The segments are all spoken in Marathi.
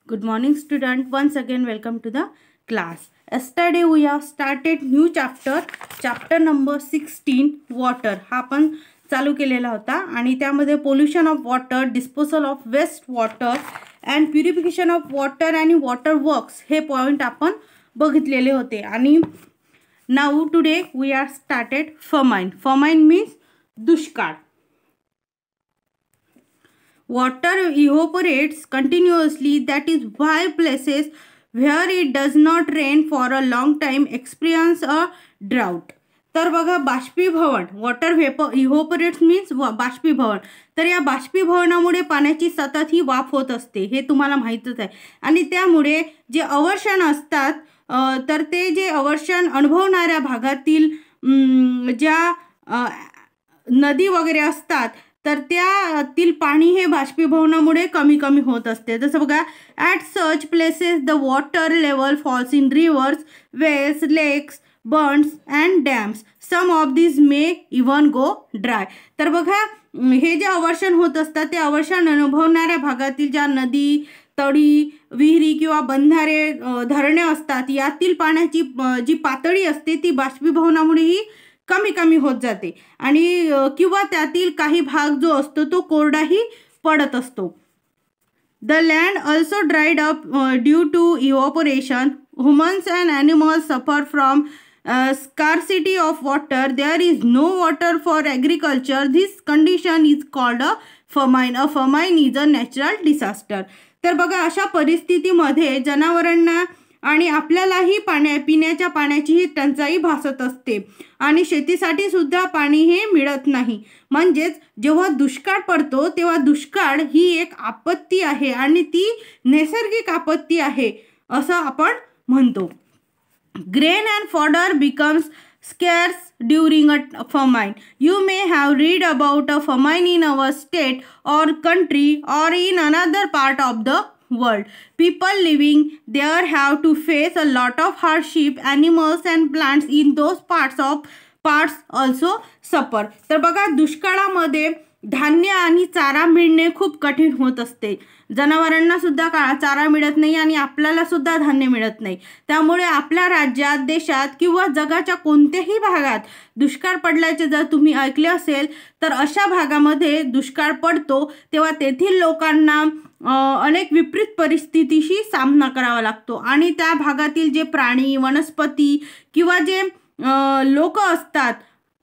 Good morning student. Once again welcome to the class. Yesterday we have started new chapter number 16 water. हा आपण चालू केलेला होता आणि त्यामध्ये pollution of water, disposal of waste water and purification of water आणि वॉटर वर्क्स हे पॉइंट आपण बघितलेले होते. आणि now today we are started famine. Famine means दुष्काळ. Water evaporates continuously. That is why places where it does not rain for a long time experience a drought. तर बघा बाष्पीभवन, वॉटर इव्हपोरेट्स मीन्स बाष्पीभवन. तर या बाष्पीभवनामुळे पाण्याची सतत ही वाफ होत असते, हे तुम्हाला माहीतच आहे. आणि त्यामुळे जे अवर्षण असतात तर ते जे अवर्षण अनुभवणाऱ्या भागातील ज्या नदी वगैरे असतात तर त्यातील पाणी हे बाष्पीभवनामुळे कमी कमी होत असते. जसं बघा, at such places the water level falls in rivers, wells, lakes, burns and dams. Some of this may even go dry. तर बघा, हे जे अवर्षण होत असतात ते अवर्षण अनुभवणाऱ्या भागातील ज्या नदी, तळी, विहिरी किंवा बंधारे, धरणे असतात यातील पाण्याची जी पातळी असते ती बाष्पीभवनामुळेही कमी कमी होत जाते आणि किंवा त्यातील काही भाग जो असतो तो कोरडाही पडत असतो. The land also dried up due to evaporation. Humans and animals suffer from scarcity of water. There is no water for agriculture. This condition is called a famine. A famine is a natural disaster. तर बघा, अशा परिस्थितीमध्ये जनावरांना आणि आपल्यालाही पिण्याच्या पाण्याचीही टंचाई भासत असते आणि शेतीसाठी सुद्धा पाणी हे मिळत नाही. म्हणजेच जेव्हा दुष्काळ पडतो तेव्हा दुष्काळ ही एक आपत्ती आहे आणि ती नैसर्गिक आपत्ती आहे असं आपण म्हणतो. Grain and fodder becomes scarce during a famine. You may have read about a famine in our state or country or in another part of the world. People living there have to face a lot of hardship. Animals and plants in those parts also suffer. तर बघा, दुष्काळामध्ये धान्य आणि चारा मिळणे खूप कठीण होत असते. जनावरांना सुद्धा चारा मिळत नाही आणि आपल्याला सुद्धा धान्य मिळत नाही. त्यामुळे आपल्या राज्यात, देशात किंवा जगाच्या कोणत्याही भागात दुष्काळ पडल्याचे जर तुम्ही ऐकले असेल तर अशा भागामध्ये दुष्काळ पडतो तेव्हा तेथील लोकांना अनेक विपरीत परिस्थितीशी सामना करावा लागतो आणि त्या भागातील जे प्राणी, वनस्पती किंवा जे लोक असतात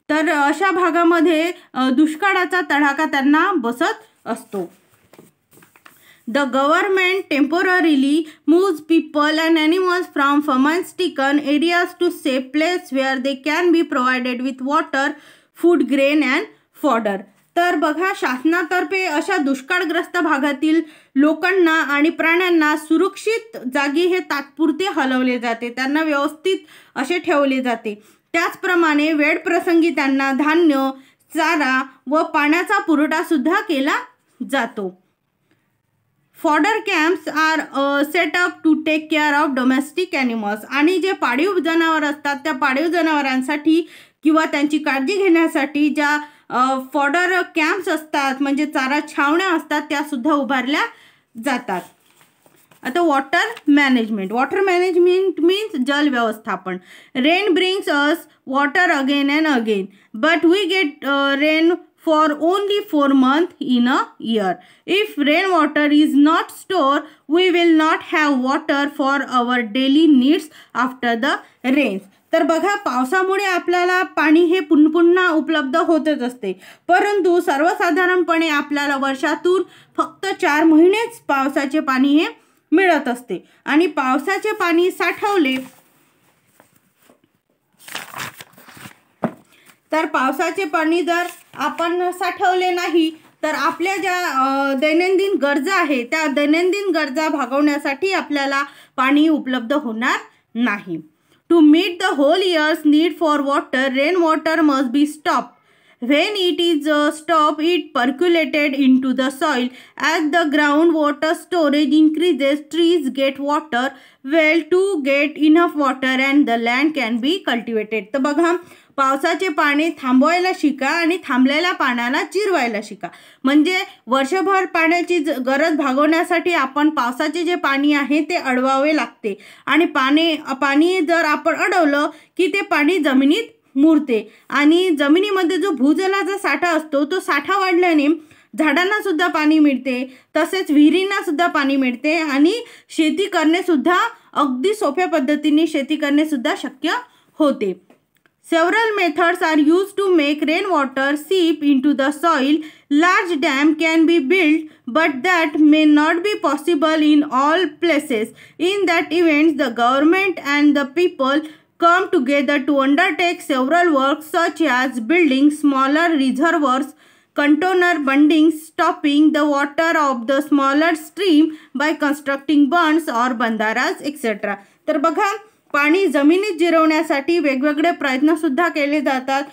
तर अशा भागामध्ये दुष्काळाचा तडाखा त्यांना बसत असतो. The government temporarily moves people and animals from famine-stricken areas to safe places where they can be provided with water, food, grain and fodder. तर बघा, शासनातर्फे अशा दुष्काळग्रस्त भागातील लोकांना आणि प्राण्यांना सुरक्षित जागी हे तात्पुरते हलवले जाते, त्यांना व्यवस्थित असे ठेवले जाते. त्याचप्रमाणे वेळप्रसंगी त्यांना धान्य, चारा व पाण्याचा पुरवठा सुद्धा केला जातो. Fodder camps are set up to take care of domestic animals. आणि जे पाळीव जनावर असतात त्या पाळीव जनावरांसाठी किंवा त्यांची काळजी घेण्यासाठी ज्या फॉडर कॅम्प्स असतात म्हणजे चारा छावण्या असतात त्या सुद्धा उभारल्या जातात. आता water management. Water management means जल व्यवस्थापन. Rain brings us water again and again but we get rain for only 4 months in a year. If rainwater is not stored, we will not have water for our daily needs after the rains. तर बघा, पावसामुळे आपल्याला पाणी हे पुन्हा उपलब्ध होतच असते, परंतु सर्वसाधारणपणे आपल्याला वर्षातून फक्त 4 महिनेच पावसाचे पाणी हे मिळत असते आणि पावसाचे पाणी साठवले तर पावसाचे पाणी जर आपण साठवले नाही तर आपल्या ज्या दैनंदिन गरजा आहे त्या दैनंदिन गरजा भागवण्यासाठी आपल्याला पाणी उपलब्ध होणार नाही. To meet the whole years need for water, rain water must be stop. When it is stopped, it percolated into the soil. As the groundwater storage increases, trees get water well to get enough water and the land can be cultivated. तर बघा, पावसाचे पाणी थांबवायला शिका आणि थांबलेल्या पाण्याला जिरवायला शिका. म्हणजे वर्षभर पाण्याची गरज भागवण्यासाठी आपण पावसाचे जे पाणी आहे ते अडवावे लागते आणि पाणी जर आपण अडवलं की ते पाणी जमिनीत मुरते आणि जमिनीमध्ये जो भूजलाचा साठा असतो तो साठा वाढल्याने झाडांना सुद्धा पाणी मिळते, तसेच विहिरींना सुद्धा पाणी मिळते आणि शेती करणे सुद्धा अगदी सोप्या पद्धतीने शेती करणे सुद्धा शक्य होते. Several methods are used to make rainwater seep into the soil. Large dam can be built, but that may not be possible in all places. In that event, the government and the people come together to undertake several works such as building smaller reservoirs, container bunding, stopping the water of the smaller stream by constructing bunds or bandaras, etc. तर बघा, पाणी जमिनीत जिरवण्यासाठी वेगवेगळे प्रयत्न सुद्धा केले जातात.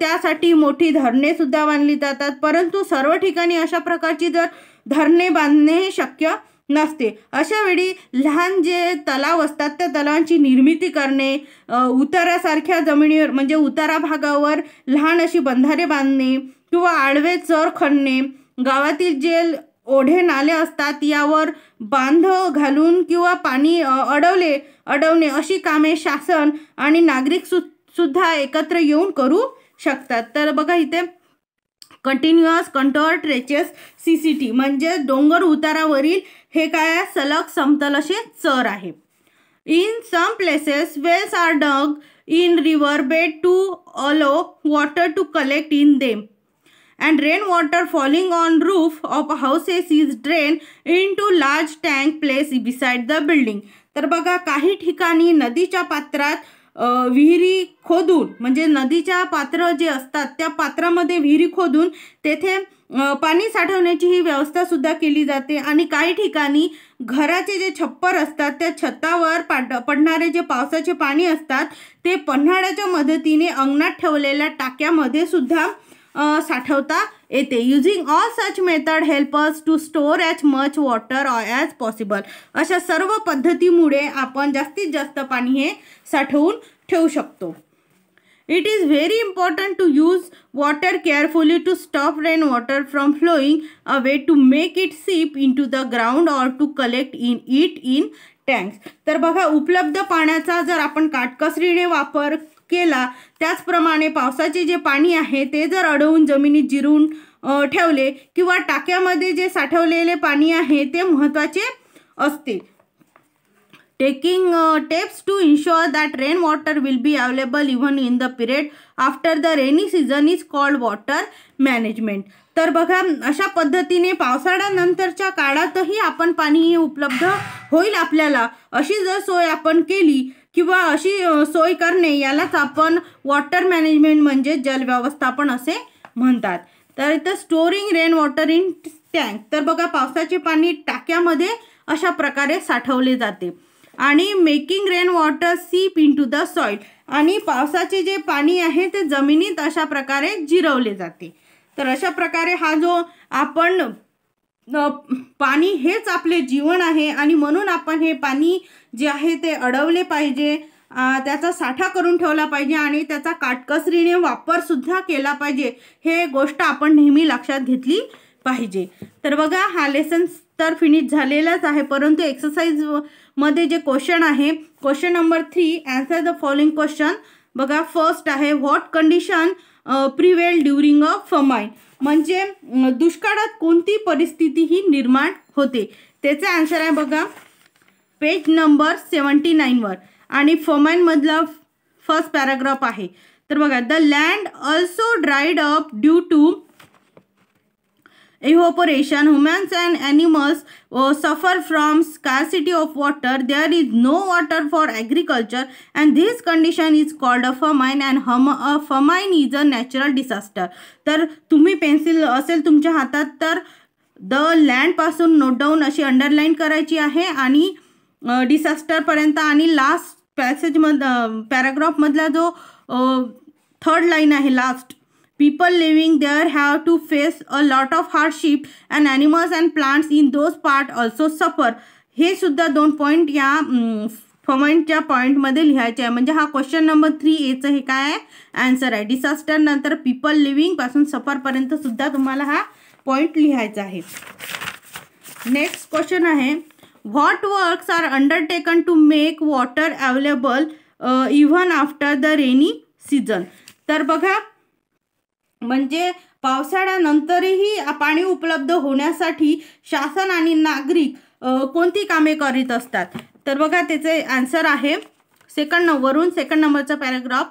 त्यासाठी मोठी धरणे सुद्धा बांधली जातात, परंतु सर्व ठिकाणी अशा प्रकारची जर धरणे बांधणे हे शक्य नसते. अशा वेळी लहान जे तलाव असतात त्या तलावांची निर्मिती करणे, उतारासारख्या जमिनीवर म्हणजे उतारा भागावर लहान अशी बंधारे बांधणे किंवा आडवे चर खणणे, गावातील जे ओढे नाले असतात यावर बांध घालून किंवा पाणी अडवणे अशी कामे शासन आणि नागरिक सुद्धा एकत्र येऊन करू शकतात. तर बघा इथे कंटिन्युअस कंटोर ट्रेचेस CCT म्हणजे डोंगर उतारावरील हे काय सलग समतल असे चर आहे. In some places wells are dug in river bed to allow water to collect in them and rainwater falling on roof of houses is drained into large tank placed beside the building. तर बघा, काही ठिकाणी नदीच्या पात्रात विहिरी खोदून म्हणजे नदीच्या पात्र जे असतात त्या पात्रामध्ये विहिरी खोदून तेथे पाणी साठवण्याची ही व्यवस्था सुद्धा केली जाते आणि काही ठिकाणी घराचे जे छप्पर असतात त्या छतावर पडणारे जे पावसाचे पाणी असतात ते पन्हाळ्याच्या मदतीने अंगणात ठेवलेल्या टाक्यामध्ये सुद्धा साठवता येते. Using all such method help us to store as much water as possible. अशा सर्व पद्धतीमुळे आपण जास्तीत जास्त पाणी हे साठवून ठेवू शकतो. It is very important to use water carefully to stop rain water from flowing away to make it seep in to the ground or to collect in tanks. तर बघा, उपलब्ध पाण्याचा जर आपण काटकसरीने वापर केला त्याचप्रमाणे पावसाचे जे पाणी आहे ते जर अडवून जमिनीत जिरून ठेवले किंवा टाक्यामध्ये जे साठवलेले पाणी आहे ते महत्त्वाचे असते. Taking steps to ensure that rain water will be available even in the period after the rainy season is called water management. तर बघा, अशा पद्धतीने पावसाळ्यानंतरच्या काळातही आपण पाणी उपलब्ध होईल आपल्याला अशी जर सोय आपण केली किंवा अशी सोय करणे यालाच आपण वॉटर मॅनेजमेंट म्हणजे जल व्यवस्थापन असे म्हणतात. तर इथं storing rain water in tank. तर बघा, पावसाचे पाणी टाक्यामध्ये अशा प्रकारे साठवले जाते आणि मेकिंग रेन वॉटर सीप इन टू द सॉइल आणि पावसाचे जे पाणी आहे ते जमिनीत अशा प्रकारे जिरवले जाते. तर अशा प्रकारे हा जो आपण पाणी हेच आपले जीवन आहे आणि म्हणून आपण हे पाणी जे आहे ते अडवले पाहिजे, त्याचा साठा करून ठेवला पाहिजे आणि त्याचा काटकसरीने वापर सुद्धा केला पाहिजे. हे गोष्ट आपण नेहमी लक्षात घेतली पाहिजे. तर बघा, हा लेसन तर फिनिश झालेलाच आहे, परंतु एक्सरसाइज मध्ये जे क्वेश्चन आहे, question number 3, answer the following question. बघा, फर्स्ट आहे what condition prevail during a famine. म्हणजे दुष्काळात कोणती परिस्थिती ही निर्माण होते. त्याचा आन्सर आहे बघा पेज नंबर 79 वर आणि फमाइन मधला फर्स्ट पॅराग्राफ आहे. तर बघा, the land also dried up due to evaporation. Humans and animals suffer from scarcity of water. There is no water for agriculture and this condition is called a famine and a famine is a natural disaster. तर तुम्ही पेन्सिल असेल तुमच्या हातात तर द लँड पासून नोट डाऊन अशी अंडरलाईन करायची आहे आणि डिसास्टर पर्यंत आणि लास्ट पॅराग्राफ मधला जो थर्ड लाईन आहे last, people living there have to face a lot of hardship and animals and plants in those part also suffer. हे सुद्धा 2 पॉइंट या फमाईनच्या पॉईंटमध्ये लिहायचे आहे. म्हणजे हा क्वेश्चन नंबर 3A चं हे काय आहे आन्सर आहे. डिसास्टर नंतर पीपल लिव्हिंग पासून सफरपर्यंत सुद्धा तुम्हाला हा पॉईंट लिहायचा आहे. नेक्स्ट क्वेश्चन आहे, what works are undertaken to make water available even after the rainy season. तर बघा, म्हणजे पावसाळ्यानंतरही पाणी उपलब्ध होण्यासाठी शासन आणि नागरिक कोणती कामे करीत असतात. तर बघा त्याचे आन्सर आहे सेकंड नंबरचा paragraph,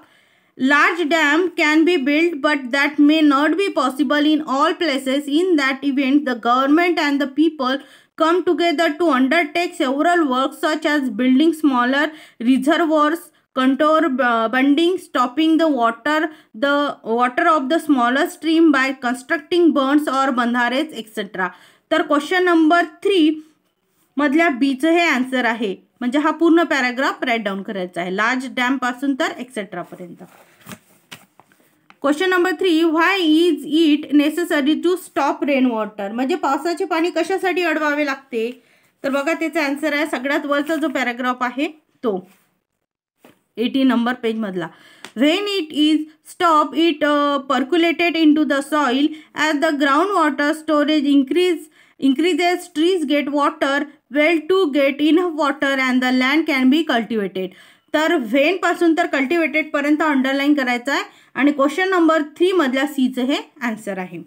large dam can be build but that may not be possible in all places. In that event the government and the people come together to undertake several works such as building smaller reservoirs, contour bunding, stopping the water of the smaller stream by constructing bunds or bandhares etc. तर क्वेश्चन नंबर 3 मधल्या बीचं हे आन्सर आहे. म्हणजे हा पूर्ण पॅराग्राफ राईट डाऊन करायचा आहे, लार्ज डॅम पासून तर एक्सेट्रा पर्यंत. Question number 3, why is it necessary to stop rain water. म्हणजे पावसाचे पाणी कशासाठी अडवावे लागते. तर बघा त्याचा आन्सर आहे सगळ्यात वरचा जो पॅराग्राफ आहे तो 80 नंबर पेज मधला. When it is stop it percolated in to the soil as the ground water storage increases, trees get water well to get enough water and the land can be cultivated. तर व्हेन पासून तर कल्टिवेटेड पर्यंत अंडरलाईन करायचं आहे. आणि क्वेश्चन नंबर 3 मधल्या सीचं हे आन्सर आहे.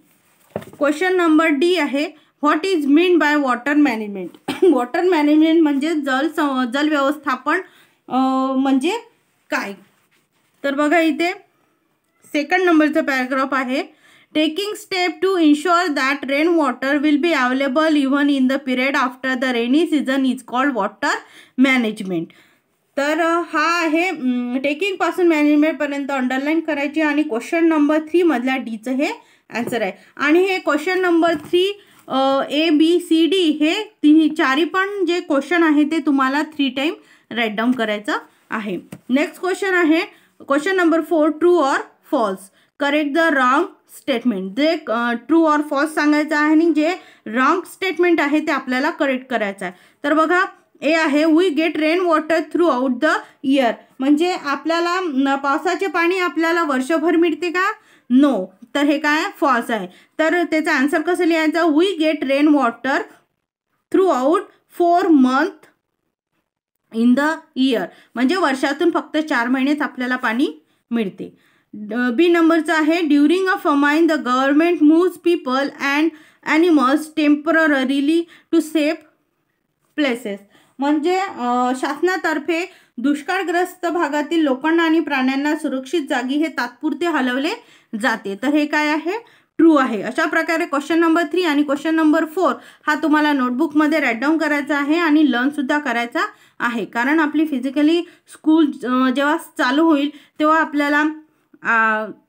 क्वेश्चन नंबर डी आहे, what is mean by water management. Water management म्हणजे जल व्यवस्थापन म्हणजे काय. तर बघा इथे सेकंड नंबरचं पॅराग्राफ आहे, taking step to ensure that rain water will be available even in the period after the rainy season is called water management. तर हा आहे टेकिंग पासून मॅनेजमेंट पर्यंत अंडरलाईन करायची. आणि क्वेश्चन नंबर 3 मधल्या डीचं हे आन्सर आहे. आणि हे क्वेश्चन नंबर 3 ABCD हे चारी पण जे क्वेश्चन आहे ते तुम्हाला 3 टाइम राईट डाऊन करायचं आहे. नेक्स्ट क्वेश्चन आहे question number 4, true or false. Correct the wrong statement. जे ट्रू ऑर फॉल्स सांगायचं आहे आणि जे रॉंग स्टेटमेंट आहे ते आपल्याला करेक्ट करायचं आहे. तर बघा ए आहे, we get rain water throughout the year. म्हणजे आपल्याला पावसाचे पाणी आपल्याला वर्षभर मिळते का. नो. तर हे काय फॉल्स आहे. तर त्याचा आन्सर कसं लिहायचं, we get rain water throughout 4 months in the year. म्हणजे वर्षातून फक्त 4 महिनेच आपल्याला पाणी मिळते. बी नंबरचं आहे, during a famine the government moves people and animals temporarily to safe places. म्हणजे शासनातर्फे दुष्काळग्रस्त भागातील लोकांना आणि प्राण्यांना सुरक्षित जागी हे तात्पुरते हलवले जाते. तर हे काय आहे ट्रू आहे. अशा प्रकारे क्वेश्चन नंबर 3 आणि क्वेश्चन नंबर 4 हा तुम्हाला नोटबुकमध्ये राईट डाऊन करायचा आहे आणि लर्नसुद्धा करायचा आहे. कारण आपली फिजिकली स्कूल जेव्हा चालू होईल तेव्हा आपल्याला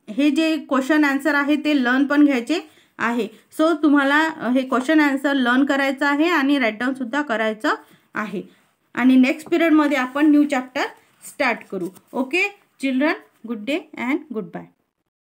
हे जे क्वेश्चन आन्सर आहे ते लर्न पण घ्यायचे आहे. सो तुम्हाला हे क्वेश्चन आन्सर लर्न करायचं आहे आणि राईट डाऊन सुद्धा करायचं आहे. आणि नेक्स्ट पिरियडमध्ये आपण न्यू चॅप्टर स्टार्ट करू. Okay children, good day and good bye.